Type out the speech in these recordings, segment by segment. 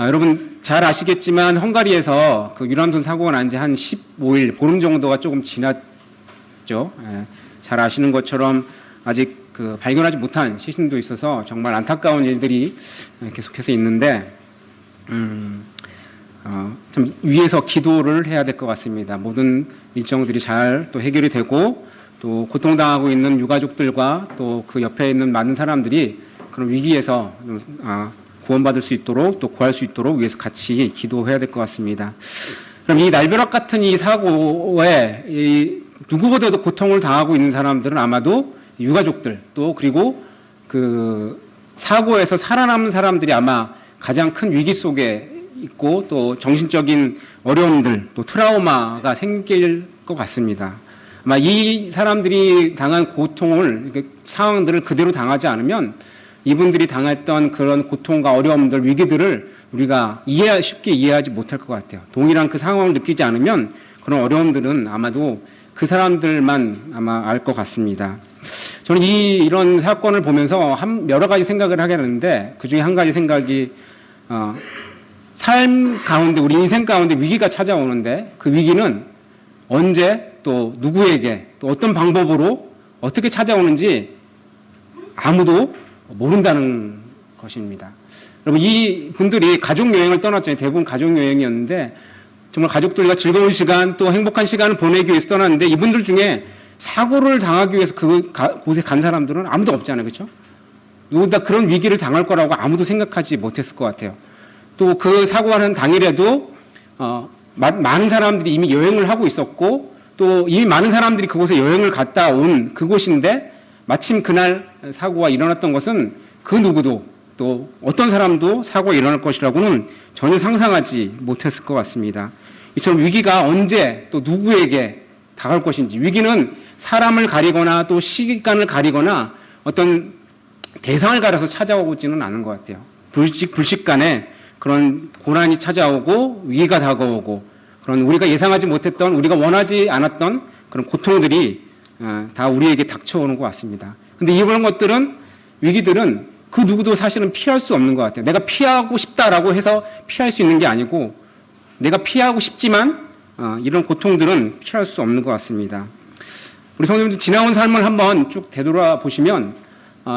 여러분 잘 아시겠지만 헝가리에서 그 유람선 사고가 난 지 한 15일, 보름 정도가 조금 지났죠. 잘 아시는 것처럼 아직 그 발견하지 못한 시신도 있어서 정말 안타까운 일들이 계속해서 있는데, 참 위에서 기도를 해야 될 것 같습니다. 모든 일정들이 잘 또 해결이 되고, 또 고통당하고 있는 유가족들과 또 그 옆에 있는 많은 사람들이 그런 위기에서 구원받을 수 있도록 또 구할 수 있도록 위해서 같이 기도해야 될 것 같습니다. 그럼 이 날벼락 같은 이 사고에 누구보다도 고통을 당하고 있는 사람들은 아마도 유가족들, 또 그리고 그 사고에서 살아남은 사람들이 아마 가장 큰 위기 속에 있고, 또 정신적인 어려움들, 또 트라우마가 생길 것 같습니다. 아마 이 사람들이 당한 고통을, 상황들을 그대로 당하지 않으면 이분들이 당했던 그런 고통과 어려움들, 위기들을 우리가 쉽게 이해하지 못할 것 같아요. 동일한 그 상황을 느끼지 않으면 그런 어려움들은 아마도 그 사람들만 아마 알 것 같습니다. 저는 이런 사건을 보면서 여러 가지 생각을 하게 되는데, 그 중에 한 가지 생각이, 삶 가운데, 우리 인생 가운데 위기가 찾아오는데 그 위기는 언제 또 누구에게 또 어떤 방법으로 어떻게 찾아오는지 아무도 모른다는 것입니다. 여러분, 이 분들이 가족 여행을 떠났잖아요. 대부분 가족 여행이었는데 정말 가족들과 즐거운 시간 또 행복한 시간을 보내기 위해서 떠났는데, 이분들 중에 사고를 당하기 위해서 그곳에 간 사람들은 아무도 없잖아요. 그렇죠? 누구나 그런 위기를 당할 거라고 아무도 생각하지 못했을 것 같아요. 또 그 사고하는 당일에도 많은 사람들이 이미 여행을 하고 있었고, 또 이미 많은 사람들이 그곳에 여행을 갔다 온 그곳인데, 마침 그날 사고가 일어났던 것은 그 누구도 또 어떤 사람도 사고가 일어날 것이라고는 전혀 상상하지 못했을 것 같습니다. 이처럼 위기가 언제 또 누구에게 다가올 것인지, 위기는 사람을 가리거나 또 시간을 가리거나 어떤 대상을 가려서 찾아오지는 않은 것 같아요. 불식간에 그런 고난이 찾아오고 위기가 다가오고, 그런 우리가 예상하지 못했던, 우리가 원하지 않았던 그런 고통들이 다 우리에게 닥쳐오는 것 같습니다. 근데 이런 것들은, 위기들은 그 누구도 사실은 피할 수 없는 것 같아요. 내가 피하고 싶다라고 해서 피할 수 있는 게 아니고, 내가 피하고 싶지만 이런 고통들은 피할 수 없는 것 같습니다. 우리 성도님들 지나온 삶을 한번 쭉 되돌아보시면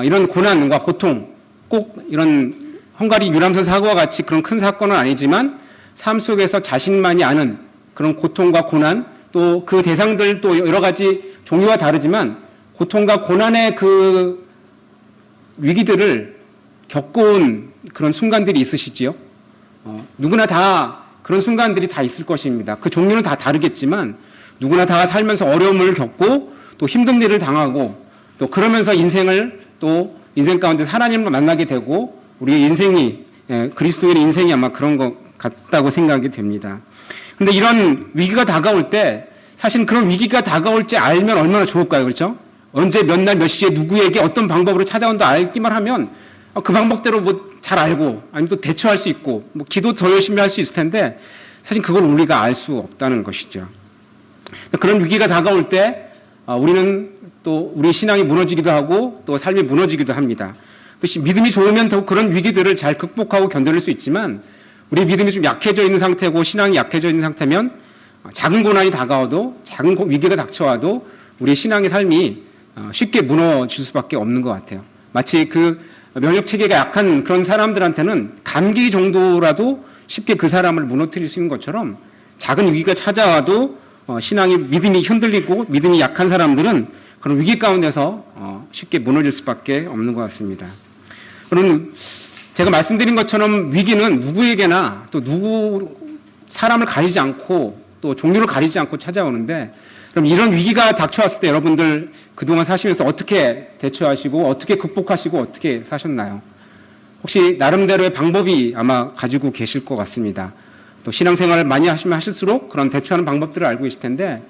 이런 고난과 고통, 꼭 이런 헝가리 유람선 사고와 같이 그런 큰 사건은 아니지만 삶 속에서 자신만이 아는 그런 고통과 고난, 또 그 대상들도 여러 가지 종류와 다르지만 고통과 고난의 그 위기들을 겪어온 그런 순간들이 있으시지요? 누구나 다 그런 순간들이 다 있을 것입니다. 그 종류는 다 다르겠지만 누구나 다 살면서 어려움을 겪고 또 힘든 일을 당하고, 또 그러면서 또 인생 가운데 하나님을 만나게 되고, 우리의 인생이, 그리스도인의 인생이 아마 그런 것 같다고 생각이 됩니다. 근데 이런 위기가 다가올 때, 사실 그런 위기가 다가올지 알면 얼마나 좋을까요? 그렇죠? 언제 몇 날 몇 시에 누구에게 어떤 방법으로 찾아온다 알기만 하면 그 방법대로 뭐 잘 알고, 아니면 또 대처할 수 있고, 뭐 기도 더 열심히 할 수 있을 텐데, 사실 그걸 우리가 알 수 없다는 것이죠. 그런 위기가 다가올 때 우리는 또 우리 신앙이 무너지기도 하고 또 삶이 무너지기도 합니다. 또 믿음이 좋으면 더욱 그런 위기들을 잘 극복하고 견뎌낼 수 있지만, 우리 믿음이 좀 약해져 있는 상태고 신앙이 약해져 있는 상태면 작은 고난이 다가와도, 작은 위기가 닥쳐와도 우리 신앙의 삶이 쉽게 무너질 수밖에 없는 것 같아요. 마치 그 면역 체계가 약한 그런 사람들한테는 감기 정도라도 쉽게 그 사람을 무너뜨릴 수 있는 것처럼, 작은 위기가 찾아와도 믿음이 흔들리고 믿음이 약한 사람들은 그런 위기 가운데서 쉽게 무너질 수밖에 없는 것 같습니다. 그럼 제가 말씀드린 것처럼 위기는 누구에게나 또 사람을 가리지 않고 또 종류를 가리지 않고 찾아오는데, 그럼 이런 위기가 닥쳐왔을 때 여러분들 그동안 사시면서 어떻게 대처하시고 어떻게 극복하시고 어떻게 사셨나요? 혹시 나름대로의 방법이 아마 가지고 계실 것 같습니다. 또 신앙생활을 많이 하시면 하실수록 그런 대처하는 방법들을 알고 계실 텐데,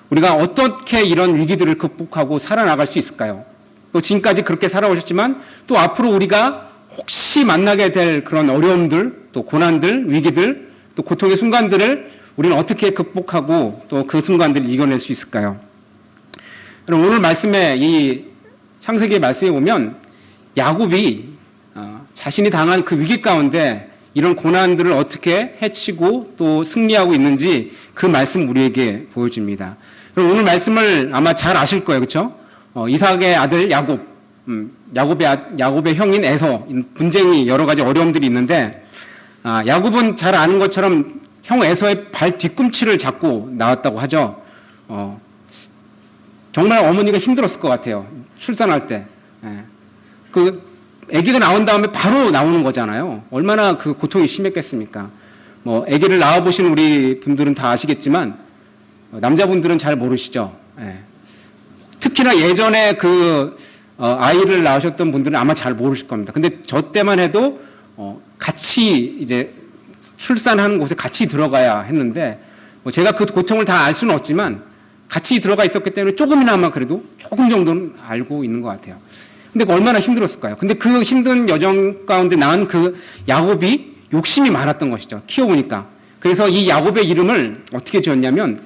우리가 어떻게 이런 위기들을 극복하고 살아나갈 수 있을까요? 또 지금까지 그렇게 살아오셨지만 또 앞으로 우리가 혹시 만나게 될 그런 어려움들, 또 고난들, 위기들, 또 고통의 순간들을 우리는 어떻게 극복하고 또 그 순간들을 이겨낼 수 있을까요? 그럼 오늘 말씀에, 이 창세기의 말씀에 보면 야곱이 자신이 당한 그 위기 가운데 이런 고난들을 어떻게 해치고 또 승리하고 있는지 그 말씀 우리에게 보여줍니다. 그럼 오늘 말씀을 아마 잘 아실 거예요. 그렇죠? 이삭의 아들 야곱, 야곱의 형인 에서 분쟁이 여러 가지 어려움들이 있는데 야곱은 잘 아는 것처럼 형 에서의 발 뒤꿈치를 잡고 나왔다고 하죠. 정말 어머니가 힘들었을 것 같아요. 출산할 때. 그 아기가 나온 다음에 바로 나오는 거잖아요. 얼마나 그 고통이 심했겠습니까? 뭐 아기를 낳아 보신 우리 분들은 다 아시겠지만 남자분들은 잘 모르시죠. 특히나 예전에 그 아이를 낳으셨던 분들은 아마 잘 모르실 겁니다. 근데 저 때만 해도 같이 이제 출산하는 곳에 같이 들어가야 했는데 뭐 제가 그 고통을 다 알 수는 없지만 같이 들어가 있었기 때문에 조금이나마 그래도 조금 정도는 알고 있는 것 같아요. 근데 얼마나 힘들었을까요? 근데 그 힘든 여정 가운데 낳은 그 야곱이 욕심이 많았던 것이죠. 키워보니까. 그래서 이 야곱의 이름을 어떻게 지었냐면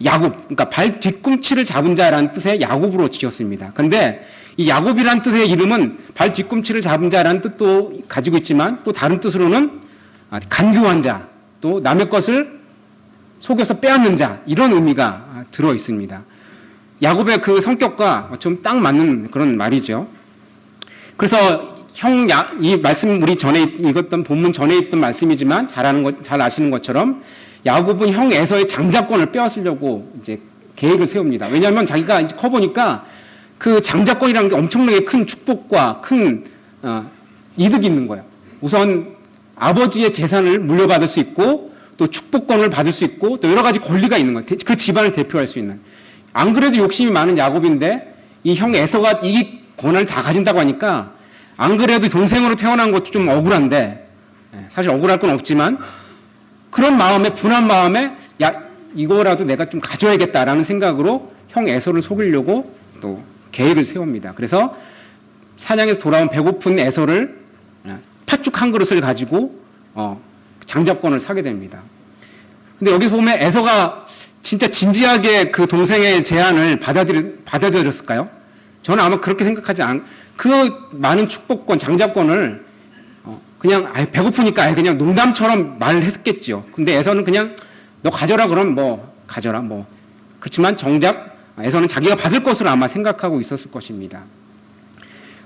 야곱, 그러니까 발 뒤꿈치를 잡은 자라는 뜻의 야곱으로 지었습니다. 그런데 이 야곱이라는 뜻의 이름은 발 뒤꿈치를 잡은 자라는 뜻도 가지고 있지만 또 다른 뜻으로는 간교한 자, 또 남의 것을 속여서 빼앗는 자, 이런 의미가 들어 있습니다. 야곱의 그 성격과 좀 딱 맞는 그런 말이죠. 그래서 이 말씀 우리 전에 읽었던 본문 전에 있던 말씀이지만 잘 아시는 것처럼 야곱은 형 에서의 장자권을 빼앗으려고 이제 계획을 세웁니다. 왜냐하면 자기가 이제 커 보니까 그 장자권이라는 게 엄청나게 큰 축복과 큰 이득이 있는 거예요. 우선 아버지의 재산을 물려받을 수 있고 또 축복권을 받을 수 있고 또 여러 가지 권리가 있는 거예요. 그 집안을 대표할 수 있는. 안 그래도 욕심이 많은 야곱인데 이 형 에서가 이 권한을 다 가진다고 하니까 안 그래도 동생으로 태어난 것도 좀 억울한데 사실 억울할 건 없지만 그런 마음에 분한 마음에 야 이거라도 내가 좀 가져야겠다라는 생각으로 형 에서를 속이려고 또 계획을 세웁니다. 그래서 사냥에서 돌아온 배고픈 에서를 팥죽 한 그릇을 가지고 장자권을 사게 됩니다. 근데 여기서 보면 에서가 진짜 진지하게 그 동생의 제안을 받아들였을까요? 저는 아마 그렇게 생각하지 그 많은 축복권, 장자권을 그냥 배고프니까 그냥 농담처럼 말을 했겠지요. 근데 에서는 그냥 너 가져라 그럼 뭐 가져라 뭐. 그렇지만 정작 에서는 자기가 받을 것으로 아마 생각하고 있었을 것입니다.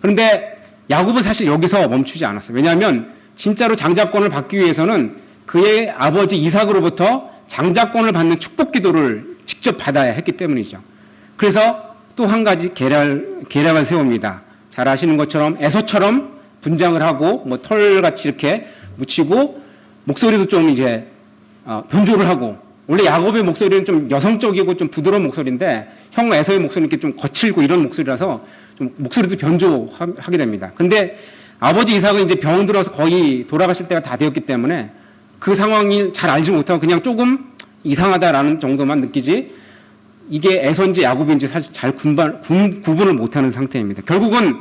그런데 야곱은 사실 여기서 멈추지 않았어요. 왜냐하면 진짜로 장자권을 받기 위해서는 그의 아버지 이삭으로부터 장자권을 받는 축복 기도를 직접 받아야 했기 때문이죠. 그래서 또 한 가지 계략을 세웁니다. 잘 아시는 것처럼 에서처럼 분장을 하고 뭐 털같이 이렇게 묻히고 목소리도 좀 이제 변조를 하고 원래 야곱의 목소리는 좀 여성적이고 좀 부드러운 목소리인데 형 에서의 목소리는 이렇게 좀 거칠고 이런 목소리라서 좀 목소리도 변조하게 됩니다. 근데 아버지 이삭은 이제 병 들어서 거의 돌아가실 때가 다 되었기 때문에 그 상황이 잘 알지 못하고 그냥 조금 이상하다라는 정도만 느끼지 이게 에서인지 야곱인지 사실 잘 구분을 못하는 상태입니다. 결국은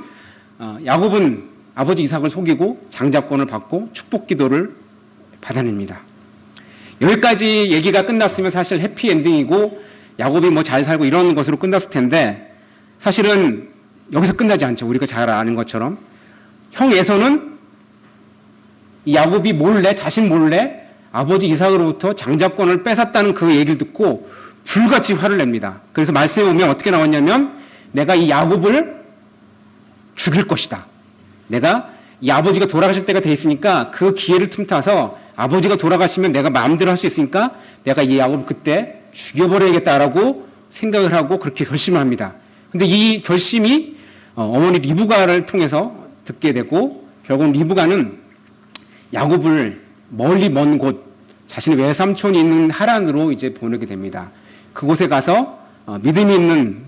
야곱은 아버지 이삭을 속이고 장자권을 받고 축복 기도를 받아냅니다. 여기까지 얘기가 끝났으면 사실 해피엔딩이고 야곱이 뭐 잘 살고 이런 것으로 끝났을 텐데 사실은 여기서 끝나지 않죠. 우리가 잘 아는 것처럼 형 에서는 이 야곱이 자신 몰래 아버지 이삭으로부터 장자권을 뺏었다는 그 얘기를 듣고 불같이 화를 냅니다. 그래서 말씀에 보면 어떻게 나왔냐면 내가 이 야곱을 죽일 것이다. 내가 이 아버지가 돌아가실 때가 돼 있으니까 그 기회를 틈타서 아버지가 돌아가시면 내가 마음대로 할 수 있으니까 내가 이 야곱을 그때 죽여버려야겠다라고 생각을 하고 그렇게 결심을 합니다. 근데 이 결심이 어머니 리브가를 통해서 듣게 되고 결국 리브가는 야곱을 멀리 먼 곳 자신의 외삼촌이 있는 하란으로 이제 보내게 됩니다. 그곳에 가서 믿음이 있는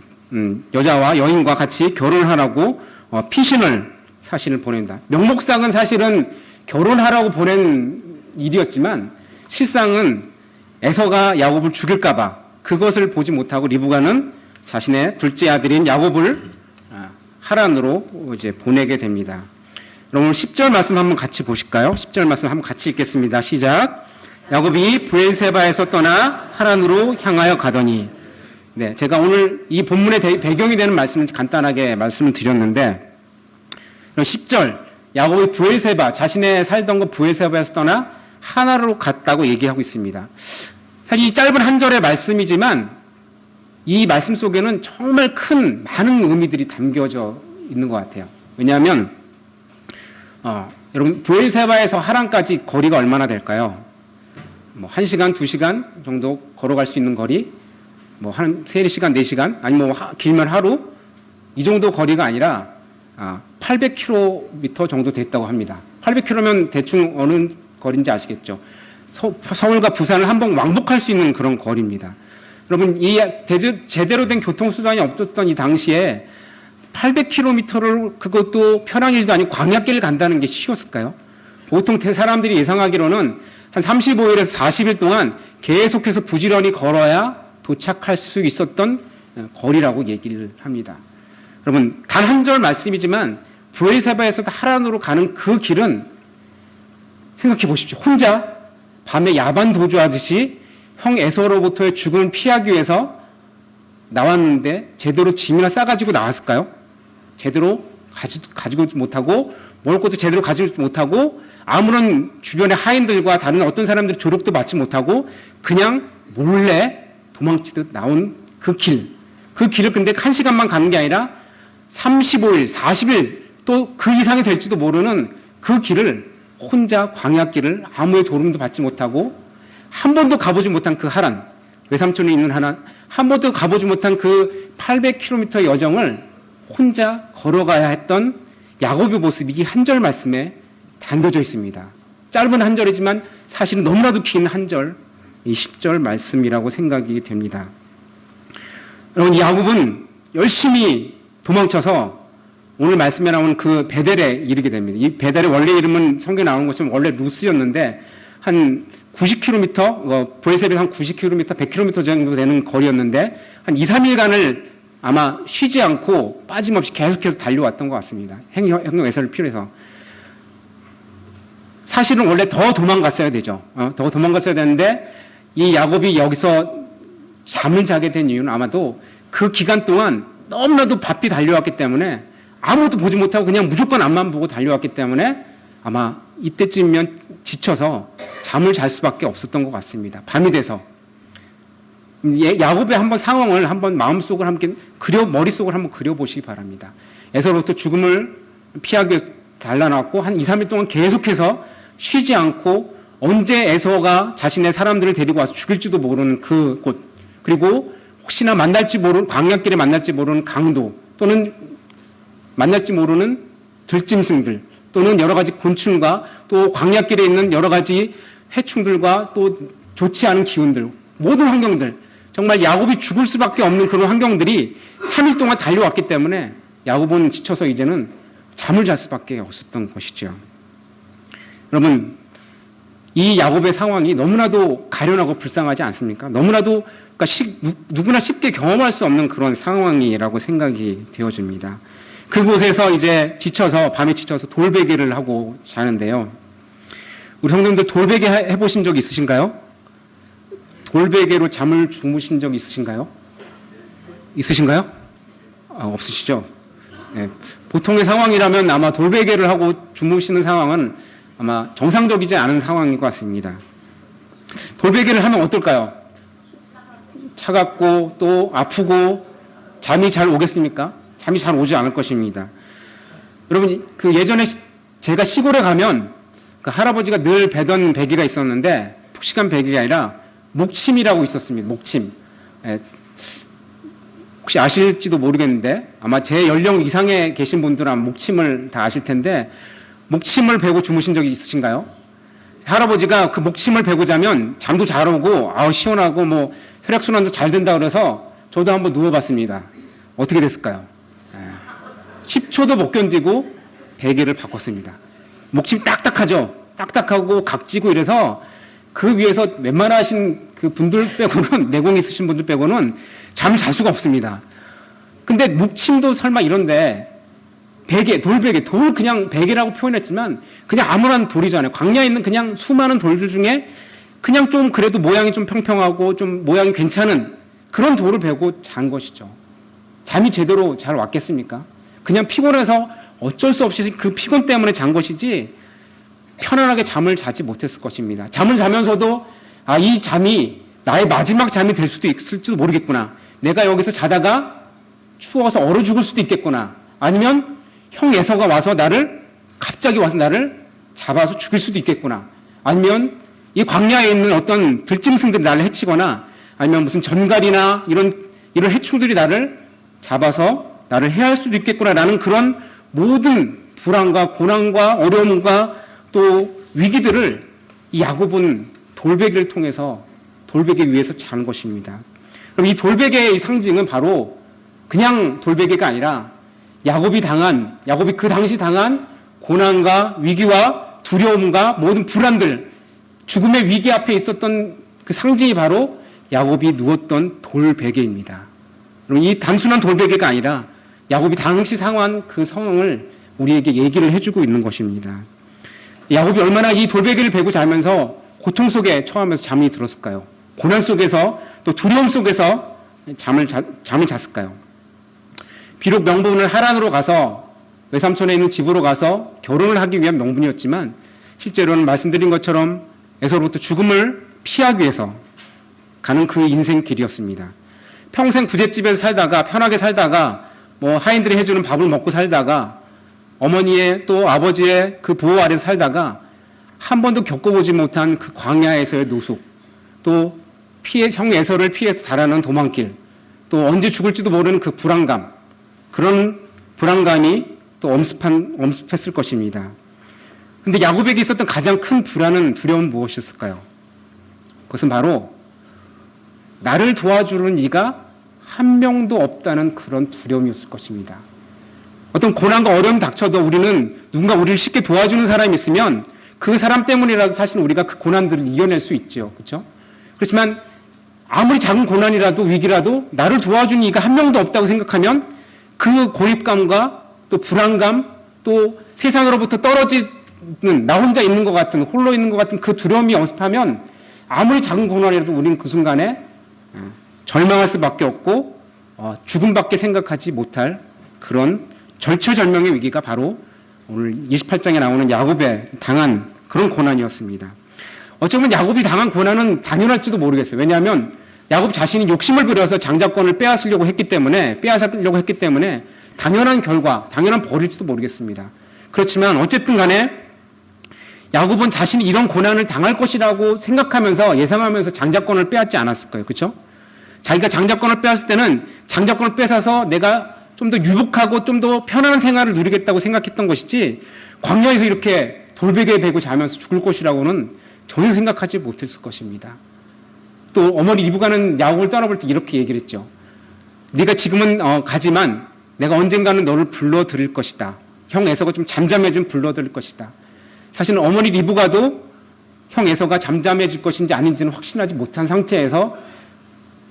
여자와 여인과 같이 결혼을 하라고 피신을 사실을 보낸다. 명목상은 사실은 결혼하라고 보낸 일이었지만 실상은 에서가 야곱을 죽일까봐 그것을 보지 못하고 리브가는 자신의 둘째 아들인 야곱을 하란으로 이제 보내게 됩니다. 여러분 10절 말씀 한번 같이 보실까요? 10절 말씀 한번 같이 읽겠습니다. 시작. 야곱이 브엘세바에서 떠나 하란으로 향하여 가더니 네, 제가 오늘 이 본문의 배경이 되는 말씀을 간단하게 말씀을 드렸는데 10절 야곱이 브엘세바, 자신의 살던 곳 브엘세바에서 떠나 하나로 갔다고 얘기하고 있습니다. 사실 이 짧은 한 절의 말씀이지만 이 말씀 속에는 정말 많은 의미들이 담겨져 있는 것 같아요. 왜냐하면 여러분 브엘세바에서 하란까지 거리가 얼마나 될까요? 뭐 1시간, 2시간 정도 걸어갈 수 있는 거리, 뭐 한 3시간, 4시간, 아니면 뭐 길면 하루 이 정도 거리가 아니라 800km 정도 됐다고 합니다. 800km면 대충 어느 거리인지 아시겠죠? 서울과 부산을 한번 왕복할 수 있는 그런 거리입니다. 여러분, 이 제대로 된 교통수단이 없었던 이 당시에 800km를 그것도 편한 일도 아니고 광야길을 간다는 게 쉬웠을까요? 보통 사람들이 예상하기로는 한 35일에서 40일 동안 계속해서 부지런히 걸어야 도착할 수 있었던 거리라고 얘기를 합니다. 여러분, 단 한 절 말씀이지만 브엘세바에서 하란으로 가는 그 길은 생각해 보십시오. 혼자 밤에 야반 도주하듯이 형 에서로부터의 죽음을 피하기 위해서 나왔는데 제대로 짐이나 싸가지고 나왔을까요? 제대로 가지고 못하고 먹을 것도 제대로 가지고 못하고 아무런 주변의 하인들과 다른 어떤 사람들이 조력도 받지 못하고 그냥 몰래 도망치듯 나온 그 길. 그 길을 근데 1시간만 가는 게 아니라 35일, 40일 또 그 이상이 될지도 모르는 그 길을 혼자 광야길을 아무의 도움도 받지 못하고 한 번도 가보지 못한 그 하란, 외삼촌이 있는 하란, 한 번도 가보지 못한 그 800km 여정을 혼자 걸어가야 했던 야곱의 모습이 이 한 절 말씀에 담겨져 있습니다. 짧은 한 절이지만 사실은 너무나도 긴 한 절, 이 10절 말씀이라고 생각이 됩니다. 여러분, 이 야곱은 열심히 도망쳐서 오늘 말씀에 나오는 그 베델에 이르게 됩니다. 이 베델의 원래 이름은 성경에 나오는 것처럼 원래 루스였는데 한 90km, 브엘세바에서 한 90km, 100km 정도 되는 거리였는데 한 2, 3일간을 아마 쉬지 않고 빠짐없이 계속해서 달려왔던 것 같습니다. 행동 외설을 필요해서. 사실은 원래 더 도망갔어야 되죠. 더 도망갔어야 되는데 이 야곱이 여기서 잠을 자게 된 이유는 아마도 그 기간 동안 너무나도 바삐 달려왔기 때문에 아무것도 보지 못하고 그냥 무조건 앞만 보고 달려왔기 때문에 아마 이때쯤이면 지쳐서 잠을 잘 수밖에 없었던 것 같습니다. 밤이 돼서. 야곱의 한번 상황을 한번 마음속을 함께 머릿속을 한번 그려보시기 바랍니다. 에서로부터 죽음을 피하기 위해서 달라놨고 한 2, 3일 동안 계속해서 쉬지 않고 언제 에서가 자신의 사람들을 데리고 와서 죽일지도 모르는 그 곳, 그리고 혹시나 광야길에 만날지 모르는 강도 또는 만날지 모르는 들짐승들 또는 여러 가지 곤충과 또 광야길에 있는 여러 가지 해충들과 또 좋지 않은 기운들, 모든 환경들, 정말 야곱이 죽을 수밖에 없는 그런 환경들이 3일 동안 달려왔기 때문에 야곱은 지쳐서 이제는 잠을 잘 수밖에 없었던 것이죠. 여러분, 이 야곱의 상황이 너무나도 가련하고 불쌍하지 않습니까? 너무나도 누구나 쉽게 경험할 수 없는 그런 상황이라고 생각이 되어집니다. 그곳에서 이제 밤에 지쳐서 돌베개를 하고 자는데요. 우리 성도님들 돌베개 해보신 적 있으신가요? 돌베개로 잠을 주무신 적 있으신가요? 있으신가요? 없으시죠? 네. 보통의 상황이라면 아마 돌베개를 하고 주무시는 상황은 아마 정상적이지 않은 상황인 것 같습니다. 돌베개를 하면 어떨까요? 차갑고 또 아프고 잠이 잘 오겠습니까? 잠이 잘 오지 않을 것입니다. 여러분, 그 예전에 제가 시골에 가면 그 할아버지가 늘 베던 베개가 있었는데 푹신한 베개가 아니라 목침이라고 있었습니다. 목침. 혹시 아실지도 모르겠는데 아마 제 연령 이상에 계신 분들은 목침을 다 아실 텐데 목침을 베고 주무신 적이 있으신가요? 할아버지가 그 목침을 베고 자면 잠도 잘 오고 시원하고 뭐 혈액순환도 잘 된다 그래서 저도 한번 누워봤습니다. 어떻게 됐을까요? 10초도 못 견디고 베개를 바꿨습니다. 목침이 딱딱하죠? 딱딱하고 각지고 이래서 그 위에서 웬만하신 그 분들 빼고는, 내공 있으신 분들 빼고는 잠을 잘 수가 없습니다. 근데 목침도 설마 이런데 돌베개, 그냥 베개라고 표현했지만 그냥 아무런 돌이잖아요. 광야에 있는 그냥 수많은 돌들 중에 그냥 좀 그래도 모양이 좀 평평하고 좀 모양이 괜찮은 그런 돌을 베고 잔 것이죠. 잠이 제대로 잘 왔겠습니까? 그냥 피곤해서 어쩔 수 없이 그 피곤 때문에 잔 것이지 편안하게 잠을 자지 못했을 것입니다. 잠을 자면서도 이 잠이 나의 마지막 잠이 될 수도 있을지도 모르겠구나. 내가 여기서 자다가 추워서 얼어 죽을 수도 있겠구나. 아니면 형 에서가 와서 갑자기 와서 나를 잡아서 죽일 수도 있겠구나. 아니면 이 광야에 있는 어떤 들짐승들이 나를 해치거나 아니면 무슨 전갈이나 이런 해충들이 나를 잡아서 나를 해할 수도 있겠구나라는 그런 모든 불안과 고난과 어려움과 또 위기들을 이 야곱은 돌베개를 통해서 돌베개 위에서 자는 것입니다. 그럼 이 돌베개의 상징은 바로 그냥 돌베개가 아니라 야곱이 그 당시 당한 고난과 위기와 두려움과 모든 불안들, 죽음의 위기 앞에 있었던 그 상징이 바로 야곱이 누웠던 돌베개입니다. 그럼 이 단순한 돌베개가 아니라 야곱이 당시 상황한 그 상황을 우리에게 얘기를 해주고 있는 것입니다. 야곱이 얼마나 이 돌베개를 베고 자면서 고통 속에 처하면서 잠이 들었을까요? 고난 속에서 또 두려움 속에서 잠을 잤을까요? 비록 명분은 하란으로 가서 외삼촌에 있는 집으로 가서 결혼을 하기 위한 명분이었지만 실제로는 말씀드린 것처럼 에서로부터 죽음을 피하기 위해서 가는 그 인생길이었습니다. 평생 부잣집에서 살다가 편하게 살다가 하인들이 해주는 밥을 먹고 살다가 어머니의 또 아버지의 그 보호 아래 살다가 한 번도 겪어보지 못한 그 광야에서의 노숙, 또 형 에서를 피해서 달아나는 도망길, 또 언제 죽을지도 모르는 그 불안감, 그런 불안감이 또 엄습했을 것입니다. 그런데 야곱에게 있었던 가장 큰 불안은 두려움은 무엇이었을까요? 그것은 바로 나를 도와주는 이가 한 명도 없다는 그런 두려움이었을 것입니다. 어떤 고난과 어려움이 닥쳐도 우리는 누군가 우리를 쉽게 도와주는 사람이 있으면 그 사람 때문이라도 사실 우리가 그 고난들을 이겨낼 수 있죠. 그렇죠? 그렇지만 아무리 작은 고난이라도 위기라도 나를 도와주는 이가 한 명도 없다고 생각하면 그 고립감과 또 불안감 또 세상으로부터 떨어지는 나 혼자 있는 것 같은 홀로 있는 것 같은 그 두려움이 엄습하면 아무리 작은 고난이라도 우리는 그 순간에 절망할 수밖에 없고 죽음밖에 생각하지 못할 그런 절체절명의 위기가 바로 오늘 28장에 나오는 야곱에 당한 그런 고난이었습니다. 어쩌면 야곱이 당한 고난은 당연할지도 모르겠어요. 왜냐하면 야곱 자신이 욕심을 부려서 장자권을 빼앗으려고 했기 때문에 당연한 결과, 당연한 벌일지도 모르겠습니다. 그렇지만 어쨌든 간에 야곱은 자신이 이런 고난을 당할 것이라고 생각하면서 예상하면서 장자권을 빼앗지 않았을까요? 그렇죠? 자기가 장자권을 빼앗을 때는 장자권을 뺏어서 내가 좀 더 유복하고 좀 더 편안한 생활을 누리겠다고 생각했던 것이지 광야에서 이렇게 돌베개에 베고 자면서 죽을 것이라고는 전혀 생각하지 못했을 것입니다. 또 어머니 리브가는 야곱을 떠나볼 때 이렇게 얘기를 했죠. 네가 지금은 가지만 내가 언젠가는 너를 불러들일 것이다. 형 에서가 좀 잠잠해지면 불러들일 것이다. 사실은 어머니 리브가도 형 에서가 잠잠해질 것인지 아닌지는 확신하지 못한 상태에서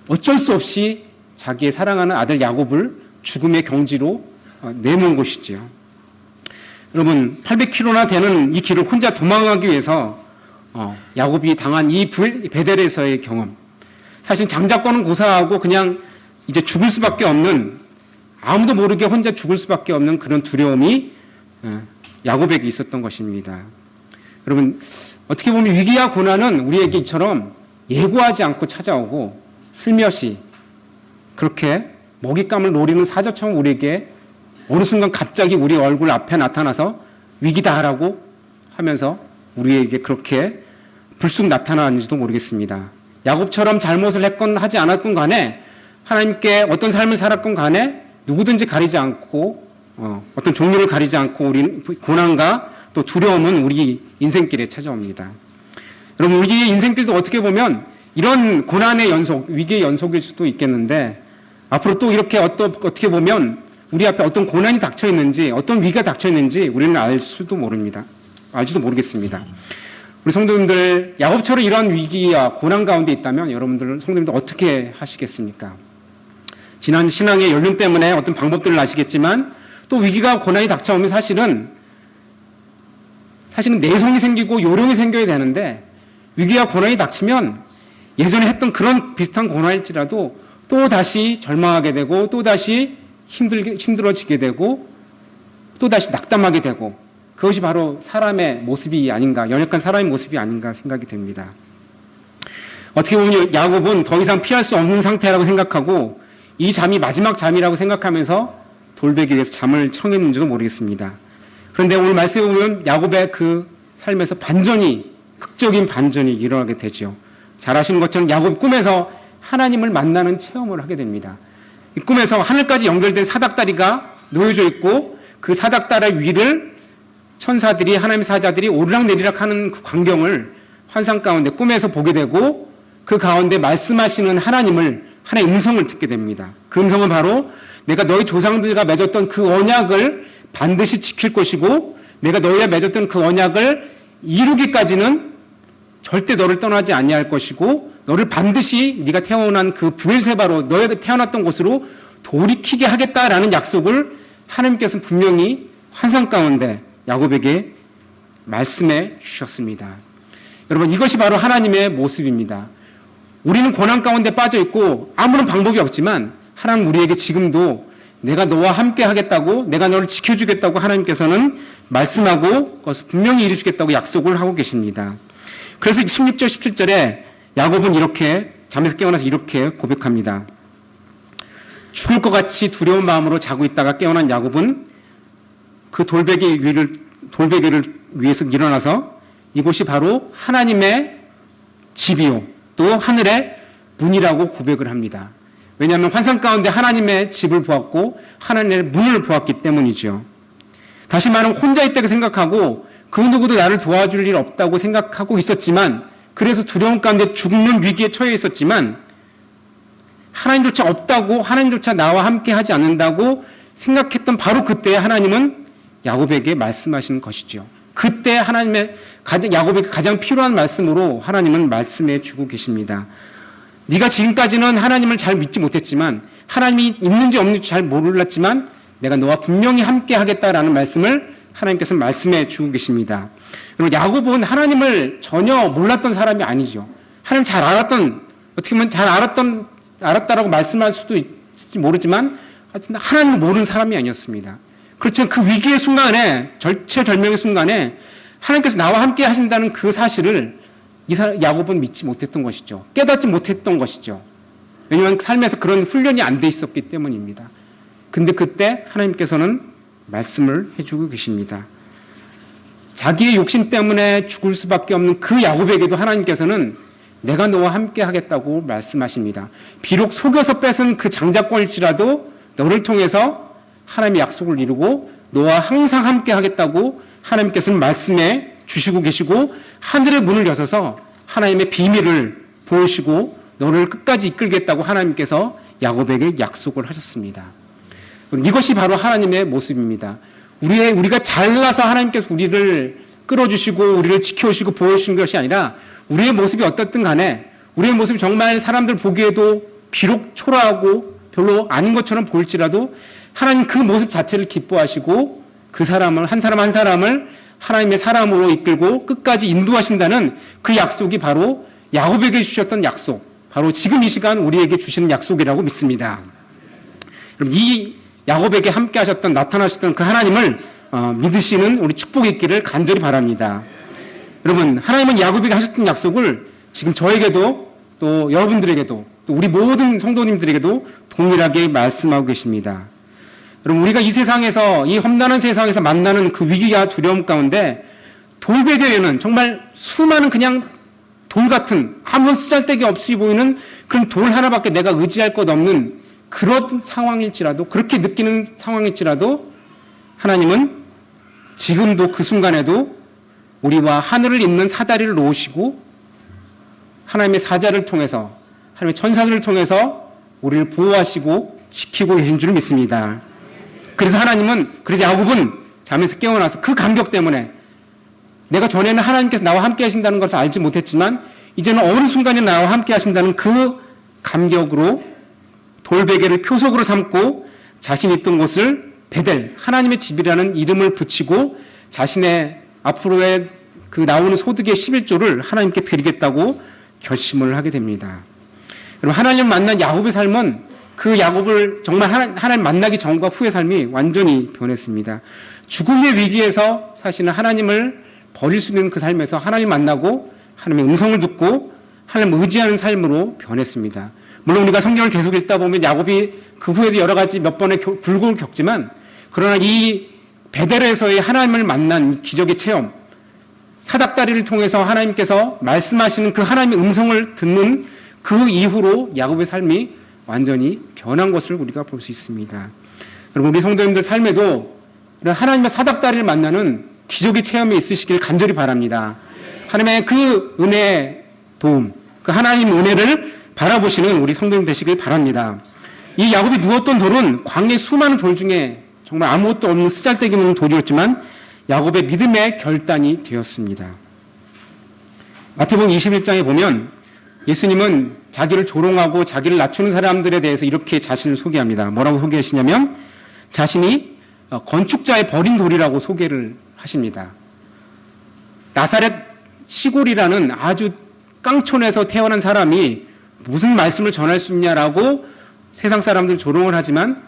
어쩔 수 없이 자기의 사랑하는 아들 야곱을 죽음의 경지로 내몬 것이지요. 여러분 800km나 되는 이 길을 혼자 도망가기 위해서 야곱이 당한 이 베델에서의 경험, 사실 장자권은 고사하고 그냥 이제 죽을 수밖에 없는, 아무도 모르게 혼자 죽을 수밖에 없는 그런 두려움이 야곱에게 있었던 것입니다. 여러분 어떻게 보면 위기와 고난은 우리에게 이처럼 예고하지 않고 찾아오고 슬며시 그렇게 먹잇감을 노리는 사자처럼 우리에게 어느 순간 갑자기 우리 얼굴 앞에 나타나서 위기다라고 하면서 우리에게 그렇게 불쑥 나타나는지도 모르겠습니다. 야곱처럼 잘못을 했건 하지 않았건 간에 하나님께 어떤 삶을 살았건 간에 누구든지 가리지 않고 어떤 종류를 가리지 않고 우리 고난과 또 두려움은 우리 인생길에 찾아옵니다. 여러분 우리의 인생길도 어떻게 보면 이런 고난의 연속, 위기의 연속일 수도 있겠는데 앞으로 또 이렇게 어떻게 보면 우리 앞에 어떤 고난이 닥쳐 있는지 어떤 위기가 닥쳐 있는지 우리는 알지도 모르겠습니다. 우리 성도님들 야곱처럼 이러한 위기와 고난 가운데 있다면 여러분들 성도님들 어떻게 하시겠습니까? 지난 신앙의 연륜 때문에 어떤 방법들을 아시겠지만 또 위기가 고난이 닥쳐오면 사실은 내성이 생기고 요령이 생겨야 되는데 위기와 고난이 닥치면 예전에 했던 그런 비슷한 고난일지라도 또 다시 절망하게 되고 또 다시 힘들어지게 되고 또다시 낙담하게 되고 그것이 바로 사람의 모습이 아닌가, 연약한 사람의 모습이 아닌가 생각이 됩니다. 어떻게 보면 야곱은 더 이상 피할 수 없는 상태라고 생각하고 이 잠이 마지막 잠이라고 생각하면서 돌베개 위에서 잠을 청했는지도 모르겠습니다. 그런데 오늘 말씀에 보면 야곱의 그 삶에서 극적인 반전이 일어나게 되죠. 잘 아시는 것처럼 야곱 꿈에서 하나님을 만나는 체험을 하게 됩니다. 이 꿈에서 하늘까지 연결된 사닥다리가 놓여져 있고 그 사닥다리 위를 천사들이, 하나님의 사자들이 오르락내리락 하는 그 광경을 환상 가운데 꿈에서 보게 되고 그 가운데 말씀하시는 하나님의 음성을 듣게 됩니다. 그 음성은 바로 내가 너희 조상들과 맺었던 그 언약을 반드시 지킬 것이고 내가 너희와 맺었던 그 언약을 이루기까지는 절대 너를 떠나지 아니할 것이고 너를 반드시 네가 태어난 그 브엘세바로 너희가 태어났던 곳으로 돌이키게 하겠다라는 약속을 하나님께서는 분명히 환상 가운데 야곱에게 말씀해 주셨습니다. 여러분, 이것이 바로 하나님의 모습입니다. 우리는 고난 가운데 빠져 있고 아무런 방법이 없지만 하나님 우리에게 지금도 내가 너와 함께 하겠다고, 내가 너를 지켜주겠다고 하나님께서는 말씀하고 그것을 분명히 이루시겠다고 약속을 하고 계십니다. 그래서 16절 17절에 야곱은 이렇게 잠에서 깨어나서 이렇게 고백합니다. 죽을 것 같이 두려운 마음으로 자고 있다가 깨어난 야곱은 그 돌베개를 위에서 일어나서 이곳이 바로 하나님의 집이요 또 하늘의 문이라고 고백을 합니다. 왜냐하면 환상 가운데 하나님의 집을 보았고 하나님의 문을 보았기 때문이죠. 다시 말하면 혼자 있다고 생각하고 그 누구도 나를 도와줄 일 없다고 생각하고 있었지만 그래서 두려움 가운데 죽는 위기에 처해 있었지만 하나님조차 없다고, 하나님조차 나와 함께 하지 않는다고 생각했던 바로 그때 하나님은 야곱에게 말씀하신 것이죠. 그때 야곱에게 가장 필요한 말씀으로 하나님은 말씀해 주고 계십니다. 네가 지금까지는 하나님을 잘 믿지 못했지만 하나님이 있는지 없는지 잘 몰랐지만 내가 너와 분명히 함께 하겠다라는 말씀을 하나님께서 말씀해 주고 계십니다. 여러분, 야곱은 하나님을 전혀 몰랐던 사람이 아니죠. 하나님 잘 알았던, 어떻게 보면 잘 알았다라고 말씀할 수도 있을지 모르지만 하여튼 하나님을 모르는 사람이 아니었습니다. 그렇지만 그 위기의 순간에, 절체절명의 순간에 하나님께서 나와 함께 하신다는 그 사실을 야곱은 믿지 못했던 것이죠. 깨닫지 못했던 것이죠. 왜냐하면 삶에서 그런 훈련이 안 돼 있었기 때문입니다. 근데 그때 하나님께서는 말씀을 해주고 계십니다. 자기의 욕심 때문에 죽을 수밖에 없는 그 야곱에게도 하나님께서는 내가 너와 함께 하겠다고 말씀하십니다. 비록 속여서 뺏은 그 장자권일지라도 너를 통해서 하나님의 약속을 이루고 너와 항상 함께 하겠다고 하나님께서는 말씀해 주시고 계시고 하늘의 문을 여셔서 하나님의 비밀을 보이시고 너를 끝까지 이끌겠다고 하나님께서 야곱에게 약속을 하셨습니다. 이것이 바로 하나님의 모습입니다. 우리가 잘나서 하나님께서 우리를 끌어주시고 우리를 지켜주시고 보여주신 것이 아니라 우리의 모습이 어떻든 간에 우리의 모습이 정말 사람들 보기에도 비록 초라하고 별로 아닌 것처럼 보일지라도 하나님 그 모습 자체를 기뻐하시고 그 사람을 한 사람 한 사람을 하나님의 사람으로 이끌고 끝까지 인도하신다는 그 약속이 바로 야곱에게 주셨던 약속, 바로 지금 이 시간 우리에게 주시는 약속이라고 믿습니다. 그럼 이 야곱에게 함께 하셨던, 나타나셨던 그 하나님을 믿으시는 우리 축복이 있기를 간절히 바랍니다. 여러분, 하나님은 야곱에게 하셨던 약속을 지금 저에게도 또 여러분들에게도 또 우리 모든 성도님들에게도 동일하게 말씀하고 계십니다. 여러분, 우리가 이 세상에서, 이 험난한 세상에서 만나는 그 위기와 두려움 가운데 돌베개에는 정말 수많은 그냥 돌 같은 아무 쓰잘데기 없이 보이는 그런 돌 하나밖에 내가 의지할 것 없는 그런 상황일지라도, 그렇게 느끼는 상황일지라도 하나님은 지금도 그 순간에도 우리와 하늘을 잇는 사다리를 놓으시고 하나님의 사자를 통해서, 하나님의 천사들을 통해서 우리를 보호하시고 지키고 계신 줄 믿습니다. 그래서 야곱은 잠에서 깨어나서 그 감격 때문에 내가 전에는 하나님께서 나와 함께 하신다는 것을 알지 못했지만 이제는 어느 순간에 나와 함께 하신다는 그 감격으로 돌베개를 표속으로 삼고 자신이 있던 곳을 베델, 하나님의 집이라는 이름을 붙이고 자신의 앞으로의 그 나오는 소득의 11조를 하나님께 드리겠다고 결심을 하게 됩니다. 여러분, 하나님 만난 야곱의 삶은 그 야곱을 정말 하나님 만나기 전과 후의 삶이 완전히 변했습니다. 죽음의 위기에서 사실은 하나님을 버릴 수 있는 그 삶에서 하나님 만나고 하나님의 음성을 듣고 하나님을 의지하는 삶으로 변했습니다. 물론 우리가 성경을 계속 읽다 보면 야곱이 그 후에도 여러 가지 몇 번의 불고를 겪지만, 그러나 이 베델에서의 하나님을 만난 기적의 체험, 사닥다리를 통해서 하나님께서 말씀하시는 그 하나님의 음성을 듣는 그 이후로 야곱의 삶이 완전히 변한 것을 우리가 볼 수 있습니다. 여러분, 우리 성도님들 삶에도 하나님의 사닥다리를 만나는 기적의 체험이 있으시길 간절히 바랍니다. 하나님의 그 은혜의 도움, 그 하나님 은혜를 바라보시는 우리 성도님 되시길 바랍니다. 이 야곱이 누웠던 돌은 광야의 수많은 돌 중에 정말 아무것도 없는 쓰잘데기 없는 돌이었지만 야곱의 믿음의 결단이 되었습니다. 마태복음 21장에 보면 예수님은 자기를 조롱하고 자기를 낮추는 사람들에 대해서 이렇게 자신을 소개합니다. 뭐라고 소개하시냐면 자신이 건축자의 버린 돌이라고 소개를 하십니다. 나사렛 시골이라는 아주 깡촌에서 태어난 사람이 무슨 말씀을 전할 수 있냐라고 세상 사람들 조롱을 하지만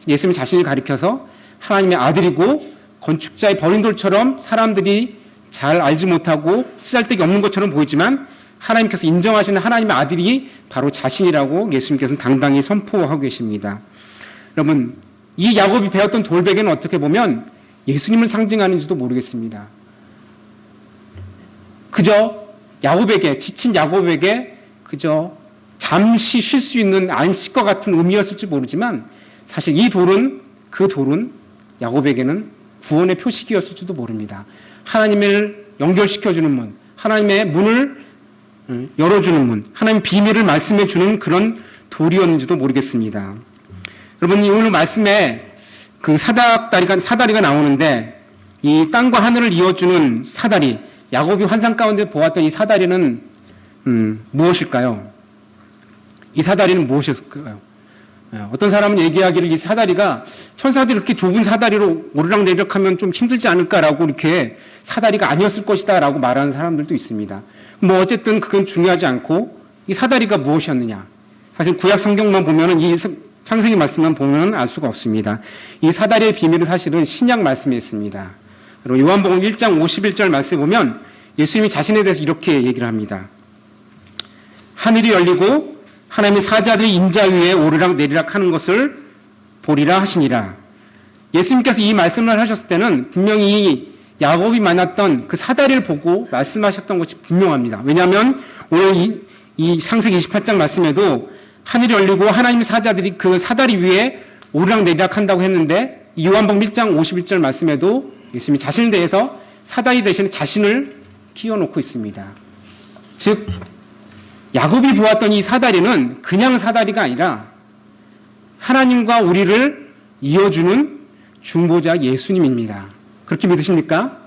예수님 자신을 가리켜서 하나님의 아들이고 건축자의 버린 돌처럼 사람들이 잘 알지 못하고 쓰잘데기 없는 것처럼 보이지만 하나님께서 인정하시는 하나님의 아들이 바로 자신이라고 예수님께서는 당당히 선포하고 계십니다. 여러분, 이 야곱이 배웠던 돌베개는 어떻게 보면 예수님을 상징하는지도 모르겠습니다. 그저 야곱에게, 지친 야곱에게 그저 잠시 쉴 수 있는 안식과 같은 의미였을지 모르지만 사실 그 돌은 야곱에게는 구원의 표식이었을지도 모릅니다. 하나님을 연결시켜주는 문, 하나님의 문을 열어주는 문, 하나님의 비밀을 말씀해주는 그런 돌이었는지도 모르겠습니다. 여러분, 오늘 말씀에 그 사다리가 나오는데 이 땅과 하늘을 이어주는 사다리, 야곱이 환상 가운데 보았던 이 사다리는 무엇일까요? 이 사다리는 무엇이었을까요? 어떤 사람은 얘기하기를 이 사다리가 천사들이 이렇게 좁은 사다리로 오르락내리락하면 좀 힘들지 않을까라고 이렇게 사다리가 아니었을 것이다라고 말하는 사람들도 있습니다. 뭐 어쨌든 그건 중요하지 않고 이 사다리가 무엇이었느냐? 사실 구약 성경만 보면은 이 창세기 말씀만 보면 알 수가 없습니다. 이 사다리의 비밀은 사실은 신약 말씀에 있습니다. 여러분, 요한복음 1장 51절 말씀에 보면 예수님이 자신에 대해서 이렇게 얘기를 합니다. 하늘이 열리고 하나님의 사자들이 인자 위에 오르락 내리락 하는 것을 보리라 하시니라. 예수님께서 이 말씀을 하셨을 때는 분명히 야곱이 만났던 그 사다리를 보고 말씀하셨던 것이 분명합니다. 왜냐하면 오늘 이 창세기 28장 말씀에도 하늘이 열리고 하나님의 사자들이 그 사다리 위에 오르락 내리락 한다고 했는데 이 요한복음 1장 51절 말씀에도 예수님이 자신에 대해서 사다리 대신에 자신을 끼워놓고 있습니다. 즉 야곱이 보았던 이 사다리는 그냥 사다리가 아니라 하나님과 우리를 이어주는 중보자 예수님입니다. 그렇게 믿으십니까?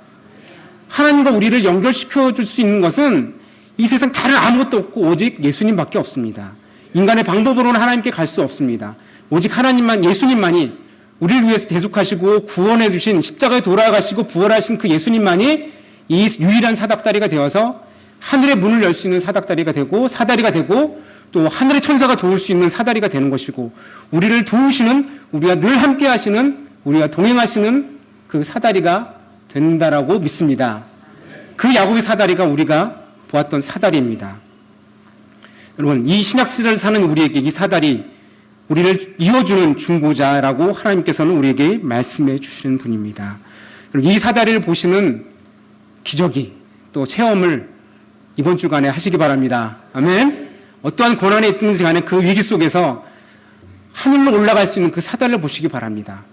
하나님과 우리를 연결시켜 줄 수 있는 것은 이 세상 다른 아무것도 없고 오직 예수님밖에 없습니다. 인간의 방법으로는 하나님께 갈 수 없습니다. 오직 하나님만, 예수님만이 우리를 위해서 대속하시고 구원해 주신 십자가에 돌아가시고 부활하신 그 예수님만이 이 유일한 사닥다리가 되어서 하늘의 문을 열 수 있는 사닥다리가 되고 사다리가 되고 또 하늘의 천사가 도울 수 있는 사다리가 되는 것이고 우리를 도우시는, 우리와 늘 함께 하시는, 우리와 동행하시는 그 사다리가 된다라고 믿습니다. 그 야곱의 사다리가 우리가 보았던 사다리입니다. 여러분, 이 신약시대를 사는 우리에게 이 사다리, 우리를 이어주는 중보자라고 하나님께서는 우리에게 말씀해 주시는 분입니다. 이 사다리를 보시는 기적이 또 체험을 이번 주간에 하시기 바랍니다. 아멘. 어떠한 고난에 있든지 간에 그 위기 속에서 하늘로 올라갈 수 있는 그 사다리를 보시기 바랍니다.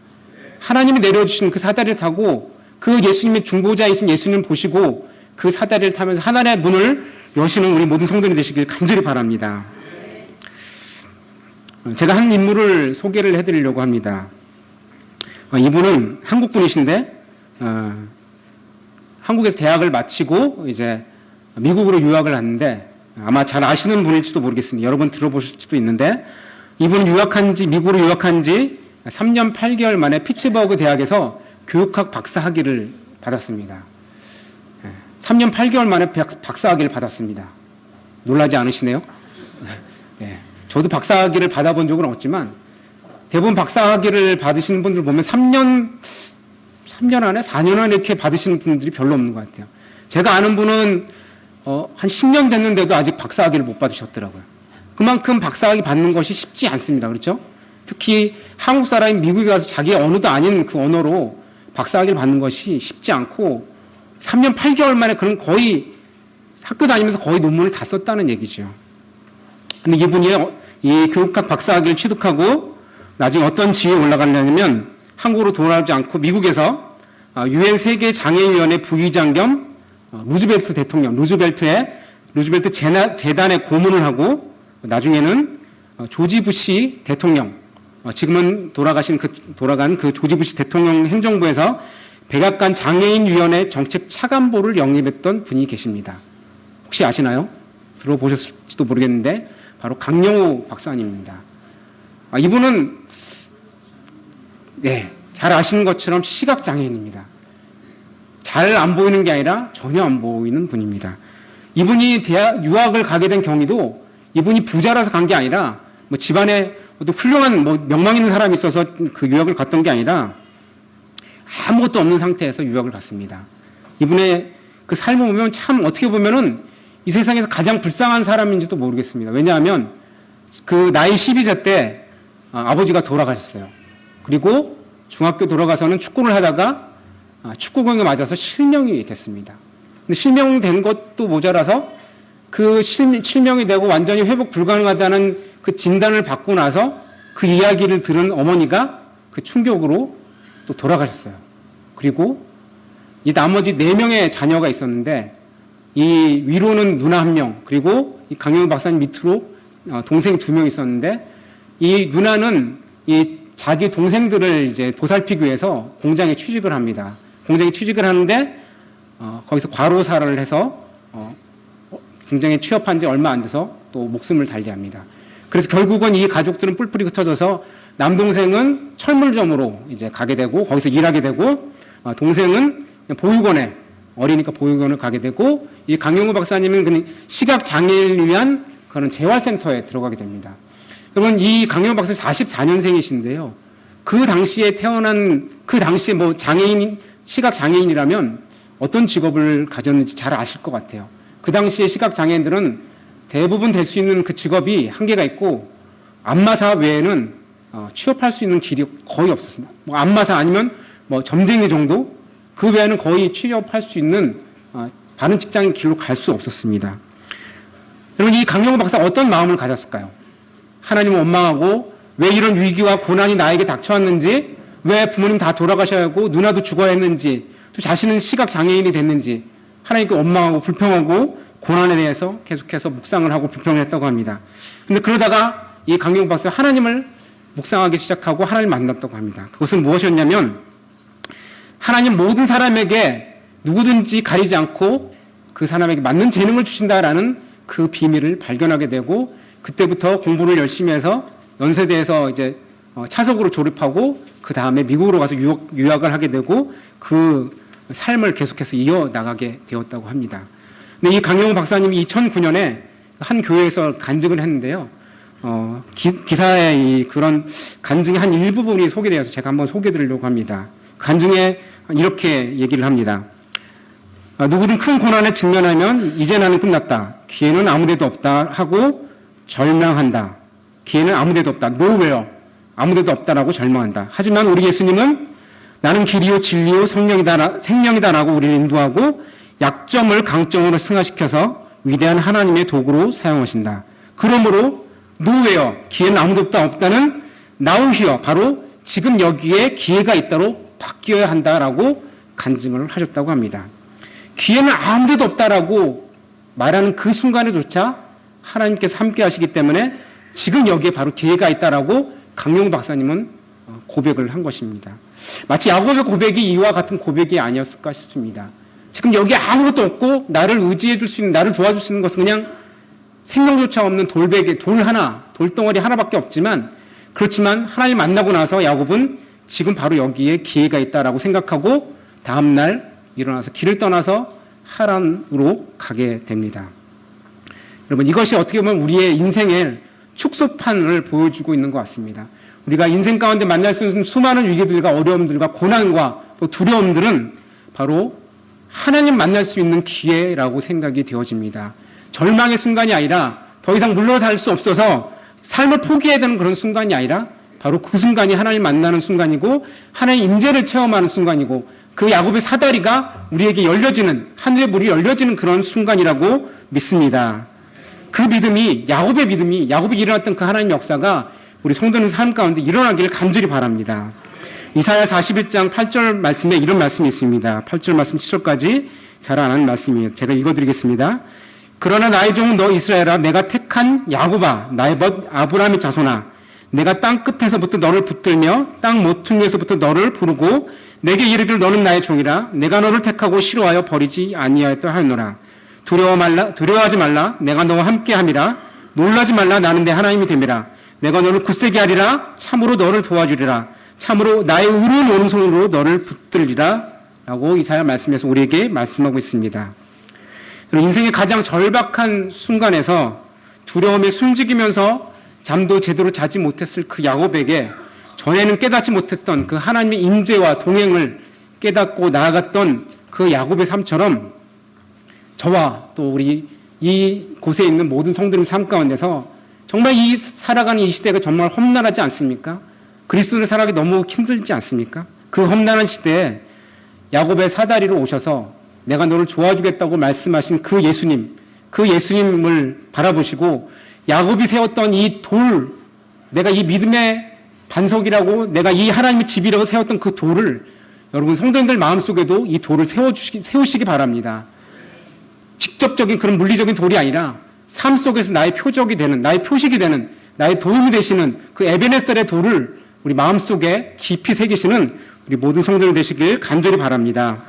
하나님이 내려주신 그 사다리를 타고 그 예수님의 중보자이신 예수님을 보시고 그 사다리를 타면서 하나님의 문을 여시는 우리 모든 성도님이 되시길 간절히 바랍니다. 제가 한 인물을 소개를 해드리려고 합니다. 이분은 한국 분이신데 한국에서 대학을 마치고 이제 미국으로 유학을 갔는데 아마 잘 아시는 분일지도 모르겠습니다. 여러 번 들어보실 수도 있는데 이분은 미국으로 유학한 지 3년 8개월 만에 피츠버그 대학에서 교육학 박사학위를 받았습니다. 3년 8개월 만에 박사학위를 받았습니다. 놀라지 않으시네요? 네. 저도 박사학위를 받아본 적은 없지만 대부분 박사학위를 받으시는 분들 보면 3년 3년 안에 4년 안에 이렇게 받으시는 분들이 별로 없는 것 같아요. 제가 아는 분은 한 10년 됐는데도 아직 박사학위를 못 받으셨더라고요. 그만큼 박사학위 받는 것이 쉽지 않습니다. 그렇죠? 특히 한국 사람이 미국에 가서 자기의 언어도 아닌 그 언어로 박사학위를 받는 것이 쉽지 않고 3년 8개월 만에 그런 거의 학교 다니면서 거의 논문을 다 썼다는 얘기죠. 근데 이분이 이 교육학 박사학위를 취득하고 나중에 어떤 지위에 올라가려면 한국으로 돌아오지 않고 미국에서 유엔 세계 장애인위원회 부의장 겸 루즈벨트 대통령, 루즈벨트 재단에 고문을 하고 나중에는 조지 부시 대통령, 지금은 돌아간 그 조지 부시 대통령 행정부에서 백악관 장애인위원회 정책 차관보를 영입했던 분이 계십니다. 혹시 아시나요? 들어보셨을지도 모르겠는데 바로 강영우 박사님입니다. 이분은 잘 아시는 것처럼 시각장애인입니다. 잘 안 보이는 게 아니라 전혀 안 보이는 분입니다. 이분이 대학 유학을 가게 된 경위도 이분이 부자라서 간 게 아니라 뭐 집안에 또 훌륭한 명망 있는 사람이 있어서 그 유학을 갔던 게 아니라 아무것도 없는 상태에서 유학을 갔습니다. 이분의 그 삶을 보면 참 어떻게 보면은 이 세상에서 가장 불쌍한 사람인지도 모르겠습니다. 왜냐하면 그 나이 12세 때 아버지가 돌아가셨어요. 그리고 중학교 돌아가서는 축구를 하다가 축구공에 맞아서 실명이 됐습니다. 근데 실명된 것도 모자라서 그 실명이 되고 완전히 회복 불가능하다는 그 진단을 받고 나서 그 이야기를 들은 어머니가 그 충격으로 또 돌아가셨어요. 그리고 이 나머지 4명의 자녀가 있었는데 이 위로는 누나 1명, 그리고 이 강영우 박사님 밑으로 동생 2명 있었는데 이 누나는 이 자기 동생들을 이제 보살피기 위해서 공장에 취직을 합니다. 공장에 취직을 하는데 거기서 과로사를 해서 공장에 취업한 지 얼마 안 돼서 또 목숨을 달리합니다. 그래서 결국은 이 가족들은 뿔뿔이 흩어져서 남동생은 철물점으로 이제 가게 되고 거기서 일하게 되고 동생은 보육원에 어리니까 보육원을 가게 되고 이 강영우 박사님은 그냥 시각 장애인을 위한 그런 재활센터에 들어가게 됩니다. 여러분 이 강영우 박사님 44년생이신데요. 그 당시에 태어난 그 당시에 뭐 장애인 시각 장애인이라면 어떤 직업을 가졌는지 잘 아실 것 같아요. 그 당시에 시각 장애인들은 대부분 될 수 있는 그 직업이 한계가 있고 안마사 외에는 취업할 수 있는 길이 거의 없었습니다. 뭐 안마사 아니면 뭐 점쟁이 정도 그 외에는 거의 취업할 수 있는 다른 직장인 길로 갈 수 없었습니다. 여러분 이 강영우 박사 어떤 마음을 가졌을까요? 하나님을 원망하고 왜 이런 위기와 고난이 나에게 닥쳐왔는지, 왜 부모님 다 돌아가셔야 하고 누나도 죽어야 했는지, 또 자신은 시각 장애인이 됐는지 하나님께 원망하고 불평하고 고난에 대해서 계속해서 묵상을 하고 불평을 했다고 합니다. 근데 그러다가 이 강영우 박사 하나님을 묵상하기 시작하고 하나님을 만났다고 합니다. 그것은 무엇이었냐면 하나님 모든 사람에게 누구든지 가리지 않고 그 사람에게 맞는 재능을 주신다라는 그 비밀을 발견하게 되고 그때부터 공부를 열심히 해서 연세대에서 이제 차석으로 졸업하고 그 다음에 미국으로 가서 유학을 하게 되고 그 삶을 계속해서 이어나가게 되었다고 합니다. 근데 이 강영우 박사님이 2009년에 한 교회에서 간증을 했는데요. 기사에 이 그런 간증의 한 일부분이 소개되어서 제가 한번 소개드리려고 합니다. 간증에 이렇게 얘기를 합니다. 누구든 큰 고난에 직면하면 이제 나는 끝났다. 기회는 아무데도 없다 하고 절망한다. 기회는 아무데도 없다. nowhere. 아무데도 없다라고 절망한다. 하지만 우리 예수님은 나는 길이요 진리요 생명이다라고 우리를 인도하고 약점을 강점으로 승화시켜서 위대한 하나님의 도구로 사용하신다. 그러므로 nowhere. 기회는 아무데도 없다는 now here. 바로 지금 여기에 기회가 있다로 바뀌어야 한다라고 간증을 하셨다고 합니다. 기회는 아무데도 없다라고 말하는 그 순간에조차 하나님께서 함께 하시기 때문에 지금 여기에 바로 기회가 있다라고 강영우 박사님은 고백을 한 것입니다. 마치 야곱의 고백이 이와 같은 고백이 아니었을까 싶습니다. 지금 여기에 아무것도 없고 나를 의지해 줄 수 있는, 나를 도와줄 수 있는 것은 그냥 생명조차 없는 돌베개, 돌덩어리 하나밖에 없지만 그렇지만 하나님 만나고 나서 야곱은 지금 바로 여기에 기회가 있다라고 생각하고 다음날 일어나서 길을 떠나서 하란으로 가게 됩니다. 여러분 이것이 어떻게 보면 우리의 인생의 축소판을 보여주고 있는 것 같습니다. 우리가 인생 가운데 만날 수 있는 수많은 위기들과 어려움들과 고난과 또 두려움들은 바로 하나님 만날 수 있는 기회라고 생각이 되어집니다. 절망의 순간이 아니라 더 이상 물러날 수 없어서 삶을 포기해야 되는 그런 순간이 아니라 바로 그 순간이 하나님 만나는 순간이고 하나님 임재를 체험하는 순간이고 그 야곱의 사다리가 우리에게 열려지는, 하늘의 문이 열려지는 그런 순간이라고 믿습니다. 그 믿음이, 야곱의 믿음이, 야곱이 일어났던 그 하나님 역사가 우리 성도님 삶 가운데 일어나기를 간절히 바랍니다. 이사야 41장 8절 말씀에 이런 말씀이 있습니다. 8절 말씀 7절까지 잘 아는 말씀이에요. 제가 읽어드리겠습니다. 그러나 나의 종은 너 이스라엘아, 내가 택한 야곱아, 나의 벗 아브라함의 자손아, 내가 땅 끝에서부터 너를 붙들며 땅 모퉁이에서부터 너를 부르고 내게 이르기를 너는 나의 종이라. 내가 너를 택하고 싫어하여 버리지 아니하였다 하노라. 두려워하지 말라. 내가 너와 함께함이라. 놀라지 말라. 나는 내 하나님이 됨이라. 내가 너를 굳세게 하리라. 참으로 너를 도와주리라. 참으로 나의 의로운 오른손으로 너를 붙들리라. 라고 이사야 말씀에서 우리에게 말씀하고 있습니다. 인생의 가장 절박한 순간에서 두려움에 숨죽이면서 잠도 제대로 자지 못했을 그 야곱에게 전에는 깨닫지 못했던 그 하나님의 임재와 동행을 깨닫고 나아갔던 그 야곱의 삶처럼 저와 또 우리 이 곳에 있는 모든 성도님 삶 가운데서 정말 이 살아가는 이 시대가 정말 험난하지 않습니까? 그리스도를 살아가기 너무 힘들지 않습니까? 그 험난한 시대에 야곱의 사다리로 오셔서 내가 너를 도와주겠다고 말씀하신 그 예수님을 바라보시고 야곱이 세웠던 이 돌, 내가 이 믿음의 반석이라고, 내가 이 하나님의 집이라고 세웠던 그 돌을 여러분 성도님들 마음속에도 이 돌을 세우시기 바랍니다. 직접적인 그런 물리적인 돌이 아니라 삶 속에서 나의 표적이 되는, 나의 표식이 되는, 나의 도움이 되시는 그 에베네셀의 돌을 우리 마음속에 깊이 새기시는 우리 모든 성도님 되시길 간절히 바랍니다.